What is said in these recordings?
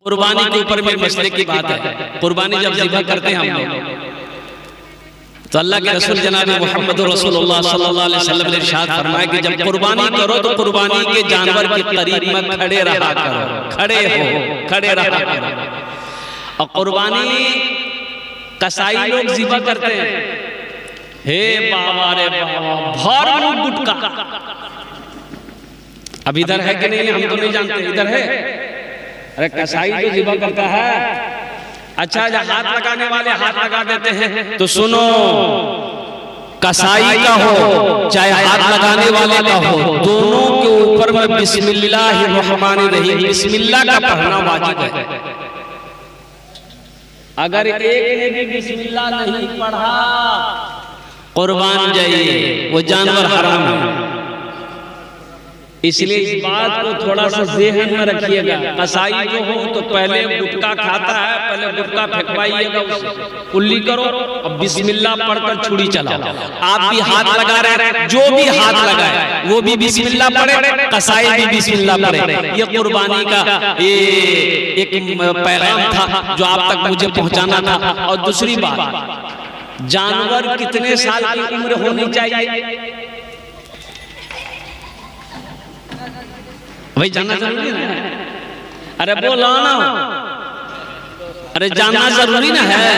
कुर्बानी के ऊपर में मसले की बात है। कुर्बानी जब ज़िबा करते हैं हम लोग तो अल्लाह के रसूल जनाब मोहम्मद रसूलुल्लाह सल्लल्लाहु अलैहि वसल्लम ने इरशाद फरमाया कि जब कुर्बानी करो तो कुर्बानी के जानवर के करीब में खड़े रहा करो, खड़े रहा करो। और कुर्बानी कसाई लोग ज़िबा करते हैं, हे बाबा रे बाबा भर मुंह गुटका। अब इधर है कि नहीं हम तो नहीं जानते, इधर है। अरे कसाई तो ज़िबा करता है। अच्छा जब हाथ लगाने वाले हाथ लगा देते हैं तो सुनो, कसाई का हो चाहे हाथ लगाने वाले का हो, दोनों के ऊपर में बिस्मिल्लाहिर्रहमानिर्रहीम बिस्मिल्लाह का पढ़ना वाजिब है। अगर एक ने भी बिस्मिल्लाह नहीं पढ़ा कुर्बान जाइए, वो जानवर हराम है। इसलिए इस बात को थोड़ा सा ज़हन में रखिएगा। कसाई जो हो तो पहले गुटखा खाता है, पहले गुटखा फेंकवाइएगा, उसे कुल्ली करो और बिस्मिल्लाह पढ़कर छुरी चलाओ। आप भी हाथ लगा रहे हैं, जो भी हाथ लगाए वो भी बिस्मिल्लाह पढ़े, कसाई भी बिस्मिल्लाह पढ़े। ये कुर्बानी का ये एक पैगाम था जो आप तक मुझे पहुंचाना था। और दूसरी बात, जानवर कितने साल की उम्र होनी चाहिए भाई, जानना जरूरी ना है? अरे बोलो ना, अरे जानना जरूरी ना है।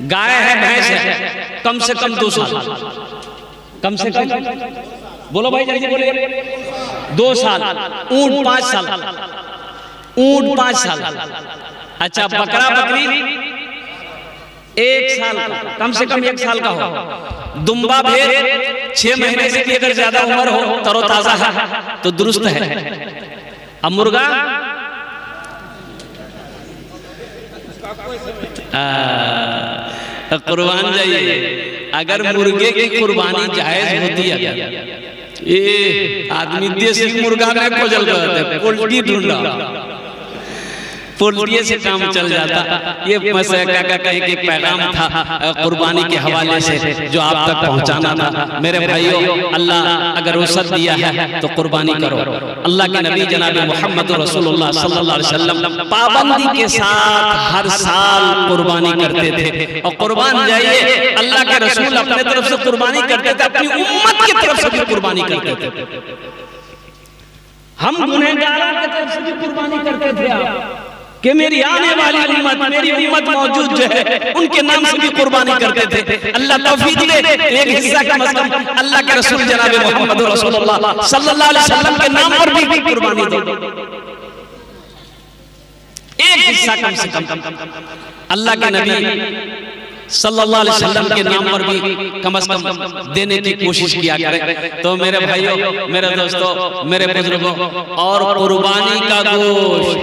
गाय है, भैंस है, कम से कम 2 साल, कम से कम बोलो भाई जल्दी बोलिए। 2 साल, ऊंट 5 साल, ऊंट 5 साल। अच्छा बकरा बकरी 1 साल का, कम से कम 1 साल का हो। दुम्बा भेड़ 6 महीने से भी अगर ज्यादा उम्र हो, तरोताजा है तो दुरुस्त है। अब मुर्गा कुर्बान जाइए। अगर मुर्गे की कुर्बानी जायज होती है, ये आदमी देसी मुर्गा में खोजल करते, पोल्ट्री ढूंढा, पोल्ट्री से काम चल जाता। ये कहीं एक पैगाम था कुर्बानी के हवाले से जो आप तक पहुंचाना था। मेरे भाइयों, अल्लाह अगर वसत दिया है तो कुर्बानी करो। अल्लाह के नबी जनाब मोहम्मद रसूलुल्लाह सल्लल्लाहु अलैहि वसल्लम पाबंदी के साथ हर साल कुर्बानी करते थे। और कुर्बान जाइए, अल्लाह के रसूल अपने तरफ से कुर्बानी करते थे, अपनी उम्मत की तरफ से भी कुर्बानी करते थे। हम गुनहगारों की तरफ से भी कुर्बानी करते थे कि मेरी आने वाली उम्मत, मेरी उम्मत मौजूद जो है उनके नाम से भी कुर्बानी करते थे। अल्लाह तौफीक दे, एक हिस्सा कम से कम अल्लाह के रसूल जनाब मोहम्मद रसूलुल्लाह सल्लल्लाहु अलैहि वसल्लम के नाम पर भी कुर्बानी दो। एक हिस्सा कम से कम अल्लाह के नबी सल्लल्लाहु अलैहि वसल्लम के नाम पर भी कम से कम देने की कोशिश किया करें। तो मेरे भाइयों, मेरे दोस्तों, मेरे बुजुर्गों, और कुर्बानी का गोश्त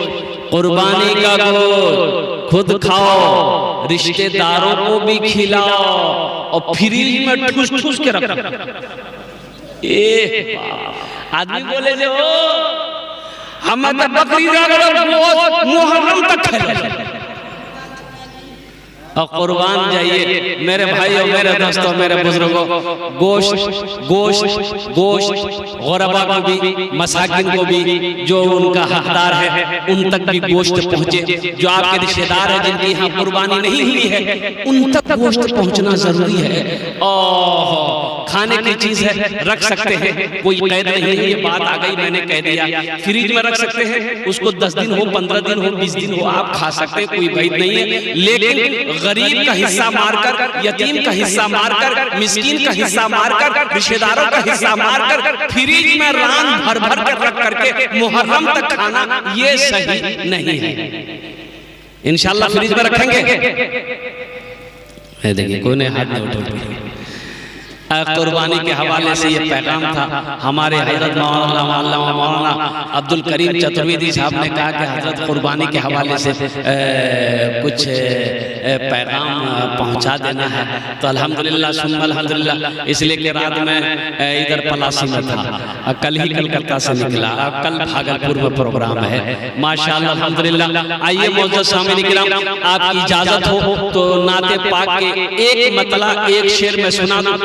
खुद खाओ, रिश्तेदारों को भी खिलाओ और फ्रिज में ठूस ठूस के रखो। आदमी बोले जो हम तो बकरी मुहर्रम तक खाए। और कुर्बान जाइए मेरे भाइयों, मेरे दोस्तों, मेरे बुजुर्गों, गोश्त गुरबा को भी, मसाकिन को भी, जो उनका हकदार है उन तक भी गोश्त पहुंचे। जो आपके रिश्तेदार है जिनकी यहाँ कुर्बानी नहीं हुई है उन तक गोश्त पहुंचना जरूरी है। और खाने की चीज है, रख सकते हैं, कोई कैद नहीं है। ये बात आ गई, मैंने कह दिया। फ्रिज में रख सकते हैं, उसको 10 दिन हो, 15 दिन हो, 20 दिन हो, आप खा सकते हैं, कोई कैद नहीं है। लेकिन गरीब का हिस्सा मारकर, यतीम का हिस्सा मारकर, मिस्कीन का हिस्सा मारकर, रिश्तेदारों का हिस्सा मारकर फ्रिज में रान भर भर कर रख करके मुहर्रम तक खाना, ये सही नहीं है। इंशाअल्लाह फ्रिज में रखेंगे। देखिए कोई ने हाथ नहीं उठाया। कुर्बानी के हवाले से ये पैगाम था। हमारे हजरत मौलाना अब्दुल करीम चतुर्वेदी साहब ने कहा कि हजरत कुर्बानी के हवाले से कुछ पैगाम पहुंचा देना है। तो अल्हम्दुलिल्लाह सुम्मा अल्हम्दुलिल्लाह, इसलिए कि रात में इधर पलासी में था, कल ही कलकत्ता से निकला, कल भागलपुर में प्रोग्राम है। माशाअल्लाह अल्हम्दुलिल्लाह। आइए मौजूद सामने निकला, आपकी इजाजत हो तो नाते पाक के एक मतला एक शेर में सुना दूं।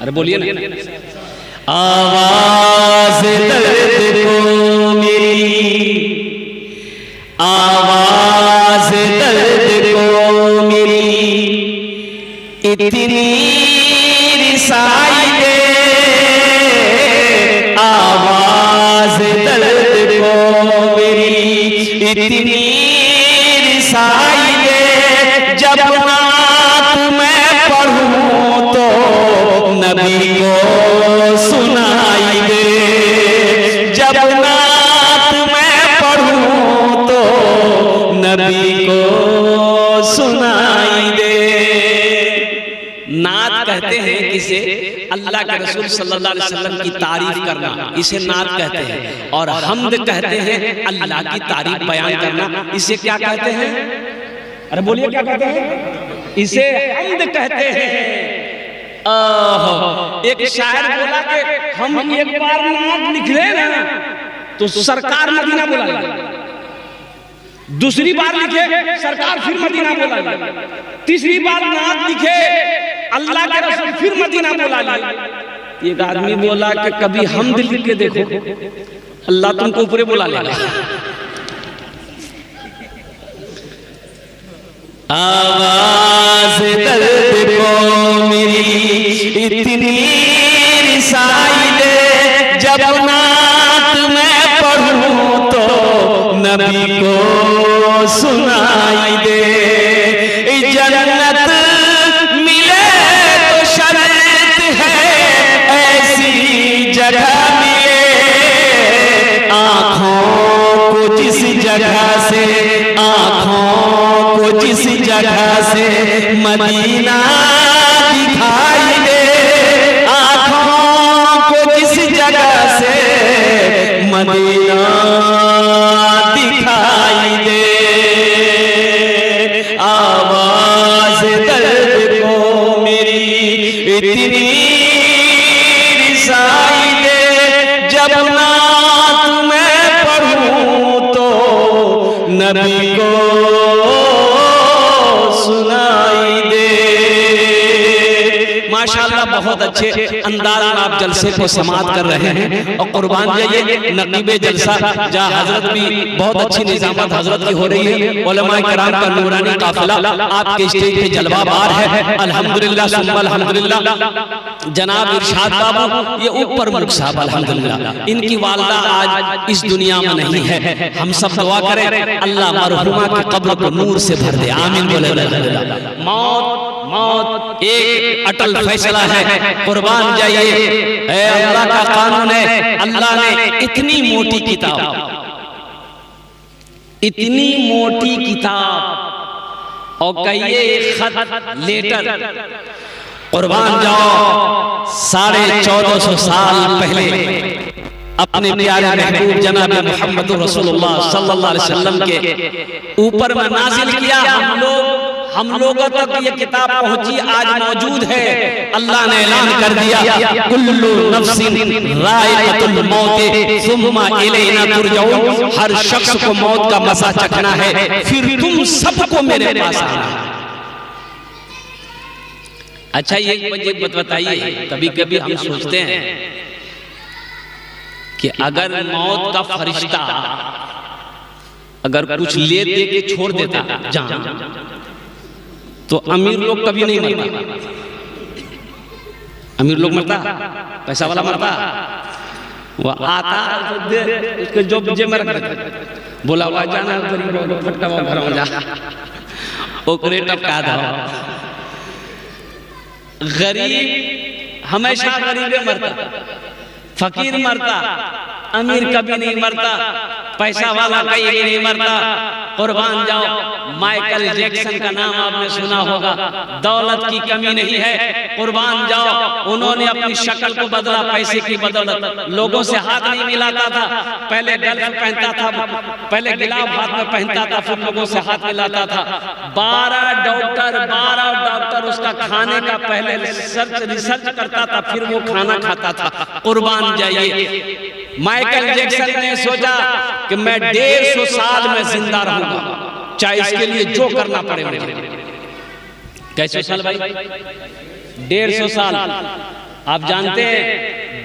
अरे बोलिए ना। आवाज़ दर्द को मेरी इतनी रिसाई दे आवाज दर्द को मेरी, इतनी रिसाई दे जब नात मैं पढ़ूं तो नबी को सुनाई दे, जब नात मैं पढ़ूं तो नबी को सुनाई दे। नात कहते हैं किसे? अल्लाह के रसूल सल्लल्लाहु अलैहि वसल्लम की तारीफ करना, इसे नात कहते हैं। और हम्द कहते हैं अल्लाह की तारीफ बयान करना, इसे क्या कहते हैं? अरे बोलिए क्या कहते हैं? इसे हम्द कहते हैं। एक शायर बोला कि हम एक बार नात लिख ले ना तो सरकार मदीना बुला ले, दूसरी बार लिखे सरकार फिर मदीना बुला ले, तीसरी बार नात लिखे अल्लाह के रसूल फिर मदीना बुला ले। एक आदमी बोला कि कभी हम्द लिख के देखो, अल्लाह तुमको ऊपर बुला लेगा। आवाज दर्द को मेरी इतनी रिसाई दे जब नात मैं पढ़ूं तो नबी को सुनाई दे। जन्नत मिले तो शर्त है ऐसी जगह मिले, आँखों को जिस जगह से, आँखों को जिस जगह से मदीना दिखाई दे, आँखों को जिस जगह से मदीना दिखाई दे। आवाज दर्द को मेरी इतनी रिसाई दे जब नात मैं पढ़ूं तो नबी को सुनाई दे। माशाअल्लाह बहुत अच्छे अंदाज में आप जलसे को समाप्त कर रहे हैं। और कुर्बान जाइए नकीबे जलसा जहाँ हजरत भी बहुत अच्छी निजामत हजरत की हो रही है, उलमाए किराम का नूरानी काफिला आपके स्टेज पे जलवाबार है। अल्हम्दुलिल्लाह सुम्मा अल्हम्दुलिल्लाह। जनाब इरशाद बाबू ये ऊपर मुल्क साहब अल्हम्दुलिल्लाह, इनकी वालदा आज इस दुनिया में नहीं है। हम सब दुआ करें अल्लाह मरहुमा की कब्र को नूर से भर दे, आमीन बोले। मौत मौत एक अटल फैसला है, कुर्बान जाइए, अल्लाह का कानून है। अल्लाह ने इतनी मोटी किताब, इतनी मोटी किताब और कहिए खत लेटर, कुर्बान जाओ 1450 साल पहले अपने प्यारे महबूब जनाब मोहम्मद रसूलुल्लाह सल्लल्लाहु अलैहि वसल्लम के ऊपर में नाजिल किया। हम लोगों तक ये किताब पहुंची, आज मौजूद है। अल्लाह ने ऐलान कर दिया कुल्लु नफ्सिन राइक़तुल मौत सुम्मा इलैना तुरजऊन, हर शख्स को मौत का मज़ा चखना है, फिर तुम सबको मेरे पास आना है। अच्छा ये बताइए, कभी कभी हम सोचते हैं कि अगर मौत का फरिश्ता अगर कुछ ले दे के छोड़ देता जान, तो अमीर लोग कभी नहीं मरता। अमीर लोग मरता, पैसा वाला मरता, वो आता उसके जो जेब में रख देता, बोला हुआ जाना गरीब फटका घर में जा, ओकरे टपका दो। गरीब हमेशा गरीब मरता, फकीर मरता, अमीर कभी नहीं मरता, पैसा वाला कहीं नहीं मरता। कुर्बान जाओ, माइकल जैक्सन का नाम आपने सुना होगा, दौलत की कमी नहीं है। कुर्बान जाओ, उन्होंने अपनी शक्ल को बदला पैसे की बदौलत, लोगों से हाथ नहीं मिलाता था, पहले गल्फ पहनता था, पहले गिलाफ हाथ में पहनता था, फिर लोगों से हाथ मिलाता था। 12 डॉक्टर उसका खाने का पहले रिसर्च करता था, फिर वो खाना खाता था। कुर्बान जाइए, माइकल जैक्सन ने सोचा कि मैं 150 साल में जिंदा रहूंगा, चाहे इसके लिए जो करना पड़े मुझे। कैसे साल भाई? 150 साल। आप जानते हैं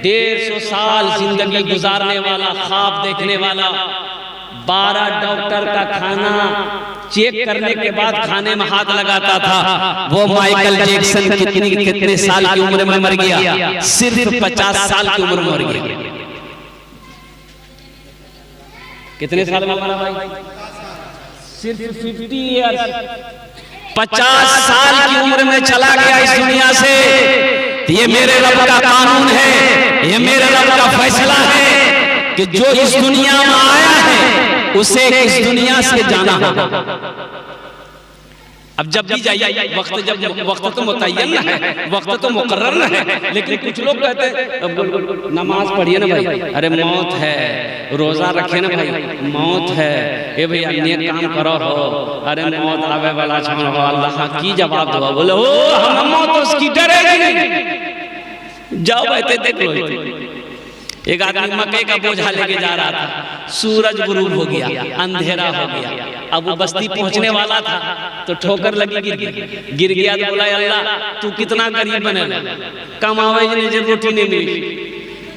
150 साल जिंदगी गुजारने वाला, ख्वाब देखने वाला, 12 डॉक्टर का खाना चेक करने के बाद खाने में हाथ लगाता था। वो माइकल जैक्सन कितने साल की उम्र में मर गया? सिर्फ 50 साल की उम्र में मर गया। कितने साल में मरा भाई? सिर्फ 50 ईयर्स, 50 साल की उम्र में चला गया इस दुनिया से। ये मेरे रब का कानून है, ये मेरे रब का फैसला है कि जो इस दुनिया में आया है उसे इस दुनिया से जाना होगा। अब जब भी जाइए, वक्त तो मुतय्यन न है, वक्त तो मुकर्रर न है, लेकिन कुछ लोग कहते हैं नमाज पढ़िए ना भाई, अरे मौत है, रोजा रखे ना भाई, मौत है, ए भैया नेक काम करो हो, अरे मौत आवे वाला छान हो, अल्लाह की जवाब दो। बोले ओ हम मौत उसकी डरेगी नहीं, जाओ बैठे देख लो। एक आदमी मकई का बोझा लेके जा रहा था, सूरज गुरूब हो गया, अंधेरा हो गया। अब वो बस्ती पहुंचने वाला था तो ठोकर लगी, गिर गया। तो बोला अल्लाह तू कितना गरीब बनेगा, कमावे ने रोटी नहीं मिली,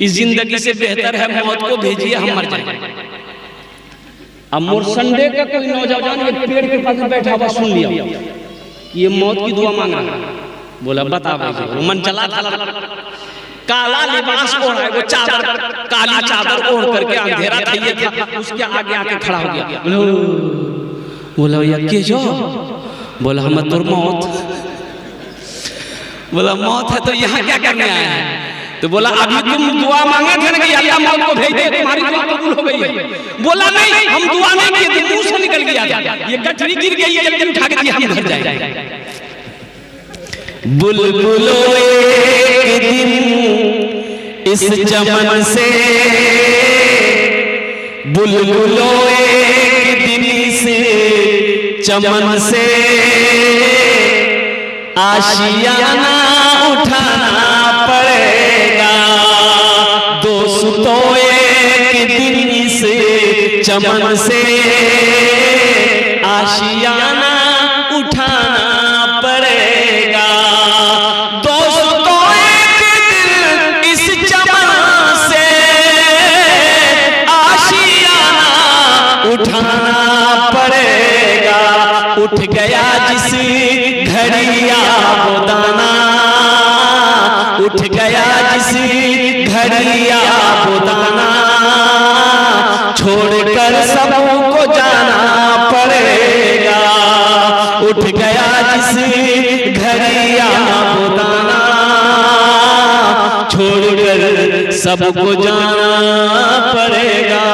इस जिंदगी से बेहतर है मौत को भेजिए, हम मर जाएंगे। अब मुरसंडे का कोई नौजवान एक पेड़ के पास बैठा हुआ सुन लिया कि ये मौत की दुआ मांग रहा है। बोला बता भाई, मन चला था, काला लिबास ओढ़ा है, वो चादर, काली चादर ओढ़ करके अंधेरा था ये था, उसके आगे आके खड़ा हो गया। बोला भैया के जो? बोला हम तुर मौत। बोला मौत है तो यहाँ क्या करने आया है? तो बोला अभी तुम दुआ मांगे थे ना कि अल्लाह मौत को भेज दे, तुम्हारी दुआ कबूल हो गई है। बोला नहीं, हम दुआ नहीं किए थे, मुंह से निकल गया था, ये गठरी गिर गई है, जल्दी उठा के दिया, हम घर जाएंगे। बुलबुलों एक दिन इस चमन से, बुलबुलों एक दिन इस चमन से आशियाना उठाना पड़ेगा। दोस्तों एक दिन इस चमन से आशियाना उठाना पड़ेगा। दोस्तों एक दिन इस चमन से आशियाना उठाना पड़ेगा। उठ गया जिस घड़िया वो दाना, उठ गया जिस घड़िया वो दाना, छोड़कर सबको जाना पड़ेगा। उठ गया जिस घड़िया वो दाना, छोड़कर सबको जाना पड़ेगा।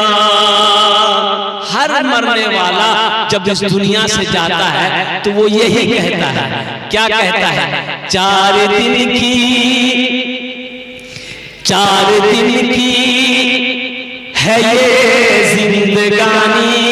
हर मरने वाला जब इस दुनिया से जाता है तो वो यही कहता है, क्या कहता है? 4 दिन की है ये जिंदगानी,